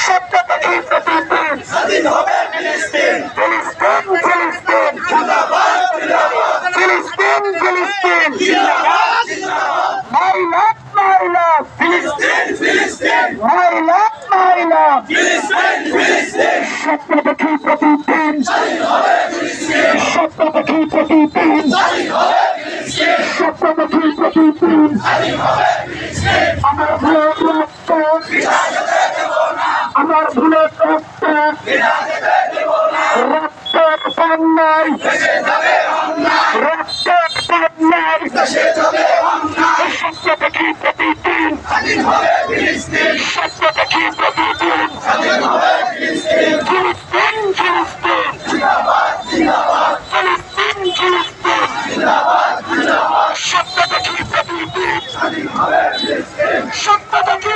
সত্যবাদী প্রতিদিন স্বাধীন হবে ফিলিস্তিন। ফিলিস্তিন ফিলিস্তিন জিন্দাবাদ জিন্দাবাদ ফিলিস্তিন ফিলিস্তিন জিন্দাবাদ জিন্দাবাদ। মাইলাক মাইলাক ফিলিস্তিন ফিলিস্তিন মাইলাক মাইলাক ফিলিস্তিন ফিলিস্তিন সত্যবাদী প্রতিদিন স্বাধীন হবে ফিলিস্তিন। সত্যবাদী প্রতিদিন স্বাধীন হবে ফিলিস্তিন। সত্যবাদী প্রতিদিন স্বাধীন হবে ফিলিস্তিন। আমার ভুলের রক্ত বিনা যেতে দেব না, আমার ভুলের রক্ত বিনা যেতে দেব না। রক্তের বন্যায় দেশে যাবে অন্যায়, রক্তের বন্যায় দেশে যাবে অন্যায়। সত্যবাদী প্রতিদিন স্বাধীন হবে ফিলিস্তিন। সত্যবাদী প্রতিদিন স্বাধীন হবে ফিলিস্তিন। ফিলিস্তিন ফিলিস্তিন জিন্দাবাদ জিন্দাবাদ ফিলিস্তিন ফিলিস্তিন জিন্দাবাদ জিন্দাবাদ। সত্যবাদী প্রতিদিন স্বাধীন হবে ফিলিস্তিন। সত্যবাদী